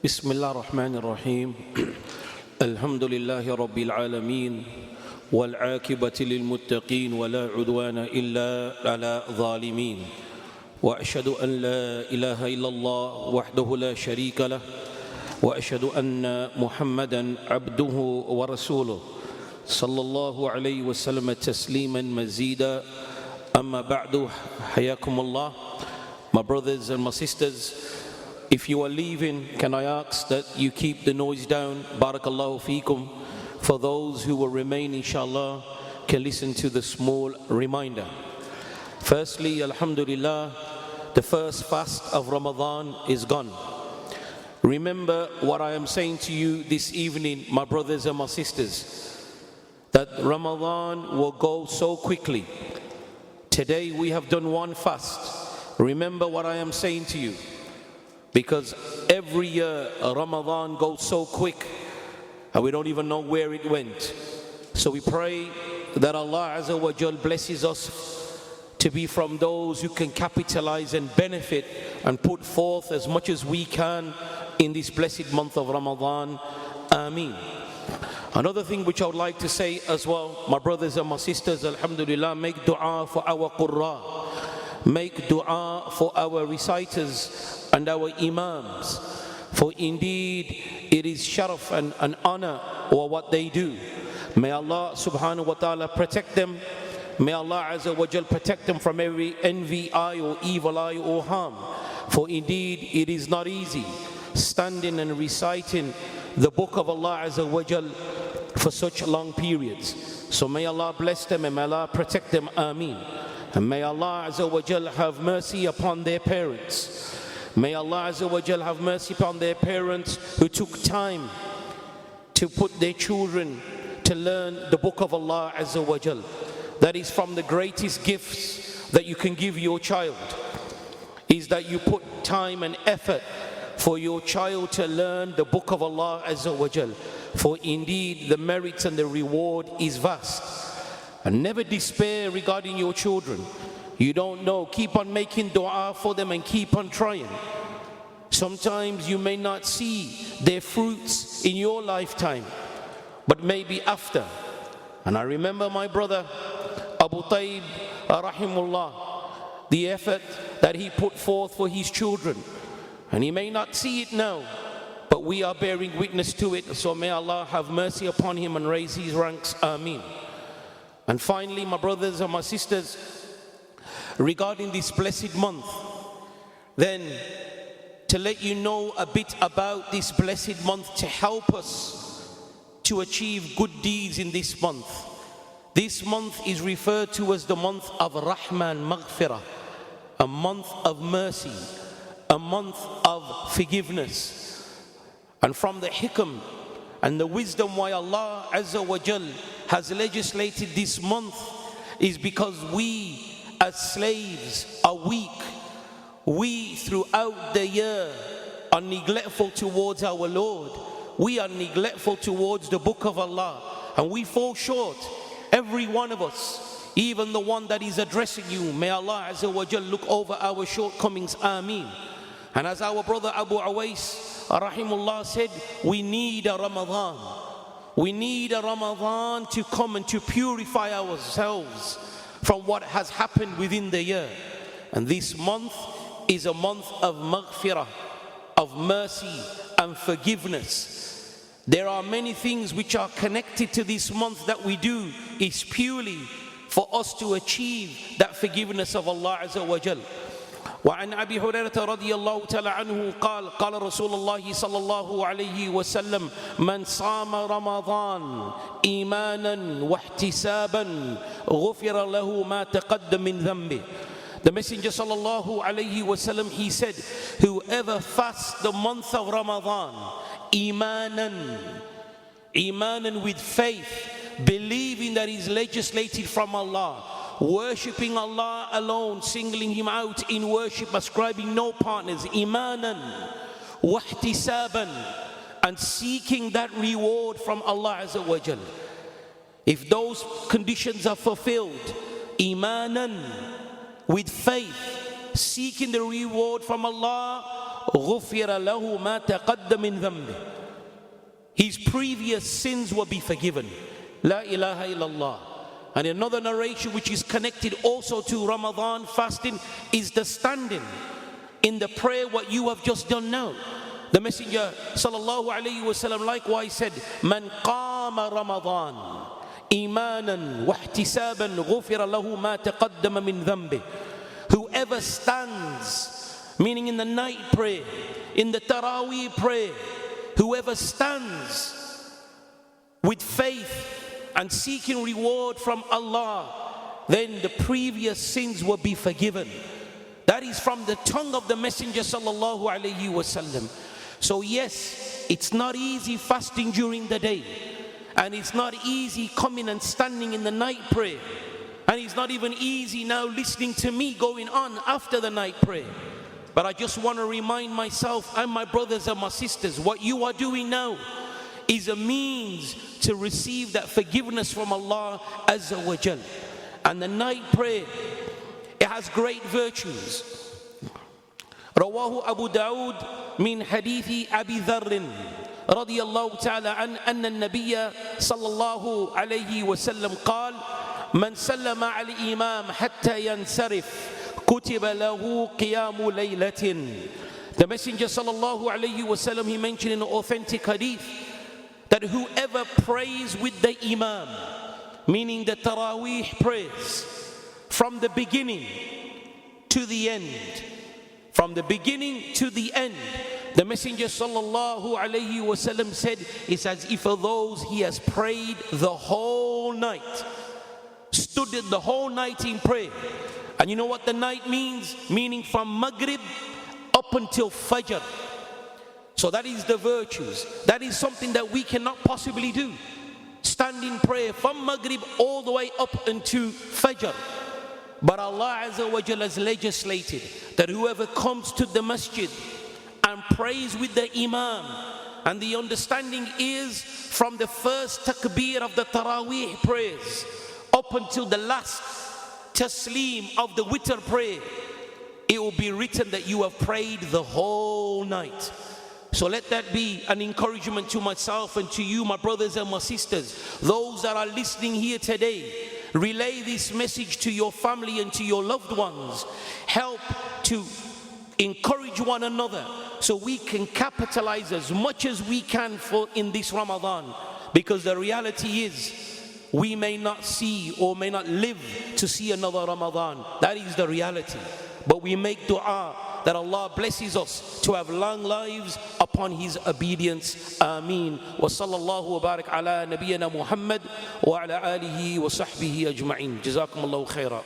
بسم الله الرحمن الرحيم الحمد لله رب العالمين والعاقبة للمتقين ولا عدوان إلا على الظالمين وأشهد أن لا إله إلا الله وحده لا شريك له وأشهد أن محمدا عبده ورسوله صلى الله عليه وسلم تسليما مزيدا أما بعد حياكم الله. My brothers and my sisters, if you are leaving, can I ask that you keep the noise down? Barakallahu feekum. For those who will remain, inshallah, can listen to the small reminder. Firstly, alhamdulillah, the first fast of Ramadan is gone. Remember what I am saying to you this evening, my brothers and my sisters, that Ramadan will go so quickly. Today we have done one fast. Remember what I am saying to you, because every year Ramadan goes so quick and we don't even know where it went. So we pray that Allah Azza wa Jal blesses us to be from those who can capitalize and benefit and put forth as much as we can in this blessed month of Ramadan. Ameen. Another thing which I would like to say as well, my brothers and my sisters, alhamdulillah, make dua for our qurra. Make dua for our reciters and our imams, for indeed it is sharaf and an honor or what they do. May Allah subhanahu wa ta'ala protect them. May Allah Azza wa Jal protect them from every envy eye or evil eye or harm. For indeed it is not easy standing and reciting the book of Allah Azza wa Jal for such long periods. So may Allah bless them and may Allah protect them. Ameen. And may Allah Azza wa Jal have mercy upon their parents. May Allah Azza wa Jal have mercy upon their parents who took time to put their children to learn the book of Allah Azza wa Jal. That is from the greatest gifts that you can give your child, is that you put time and effort for your child to learn the book of Allah Azza wa Jal. For indeed the merits and the reward is vast. And never despair regarding your children. You don't know. Keep on making dua for them and keep on trying. Sometimes you may not see their fruits in your lifetime, but maybe after. And I remember my brother Abu Tayyib rahimullah, the effort that he put forth for his children. And he may not see it now, but we are bearing witness to it. So may Allah have mercy upon him and raise his ranks. Ameen. And finally, my brothers and my sisters, regarding this blessed month, then to let you know a bit about this blessed month to help us to achieve good deeds in this month. This month is referred to as the month of Rahman, Maghfirah, a month of mercy, a month of forgiveness. And from the hikam and the wisdom why Allah Azza wa Jal has legislated this month is because we as slaves are weak. We throughout the year are neglectful towards our Lord. We are neglectful towards the book of Allah, and we fall short, every one of us, even the one that is addressing you. May Allah Azza wa Jal look over our shortcomings. Ameen. And as our brother Abu Awais rahimullah said, we need a Ramadan. We need a Ramadan to come and to purify ourselves from what has happened within the year. And this month is a month of maghfirah, of mercy and forgiveness. There are many things which are connected to this month that we do is purely for us to achieve that forgiveness of Allah Azza wa Jal. وعن أبي هريرة رضي الله تعالى عنه قال قال رسول الله صلى الله عليه وسلم من صام رمضان إيمانا واحتسابا غفر له ما تقدم من ذنبه. The Messenger sallallahu alayhi wasallam, he said, whoever fasts the month of Ramadan, imanan with faith, believing that is legislated from Allah, worshipping Allah alone, singling Him out in worship, ascribing no partners, imanan, wahtisaban, and seeking that reward from Allah Azza wa Jal. If those conditions are fulfilled, imanan, with faith, seeking the reward from Allah, غفر له ما تقدم من ذنبه. His previous sins will be forgiven. La ilaha illallah. And another narration which is connected also to Ramadan fasting is the standing in the prayer what you have just done now. The Messenger sallallahu alayhi wasallam likewise said, Man qama Ramadan imanan wahtisaban ghufira lahu ma taqaddama min dhanbih. Whoever stands, meaning in the night prayer, in the Taraweeh prayer, whoever stands with faith and seeking reward from Allah, then the previous sins will be forgiven. That is from the tongue of the Messenger sallallahu alayhi wasallam. So yes, it's not easy fasting during the day, and it's not easy coming and standing in the night prayer, and it's not even easy now listening to me going on after the night prayer. But I just want to remind myself and my brothers and my sisters, what you are doing now is a means to receive that forgiveness from Allah Azza wa Jal. And the night prayer, it has great virtues. رواه أبو داود من حديث أبي ذر رضي الله تعالى عنه أن النبي صلى الله عليه وسلم قال من سلم على الإمام حتى ينصرف كتب له قيام ليلة. The Messenger sallallahu alayhi wasallam, he mentioned in an authentic hadith that whoever prays with the Imam, meaning the Taraweeh prayers, from the beginning to the end, from the beginning to the end, the Messenger sallallahu alayhi wasallam said, it's as if for those he has prayed the whole night, stood the whole night in prayer. And you know what the night means? Meaning from Maghrib up until Fajr. So that is the virtues. That is something that we cannot possibly do. Stand in prayer from Maghrib all the way up until Fajr. But Allah Azza wa Jalla has legislated that whoever comes to the masjid and prays with the Imam, and the understanding is from the first takbir of the Taraweeh prayers up until the last taslim of the witr prayer, it will be written that you have prayed the whole night. So let that be an encouragement to myself and to you, my brothers and my sisters, those that are listening here today. Relay this message to your family and to your loved ones. Help to encourage one another so we can capitalize as much as we can for in this Ramadan. Because the reality is, we may not see or may not live to see another Ramadan. That is the reality. But we make dua that Allah blesses us to have long lives upon His obedience. Ameen. Wa sallallahu wa barak ala nabiyyina Muhammad wa ala alihi wa sahbihi ajma'in. Jazakumullahu khaira.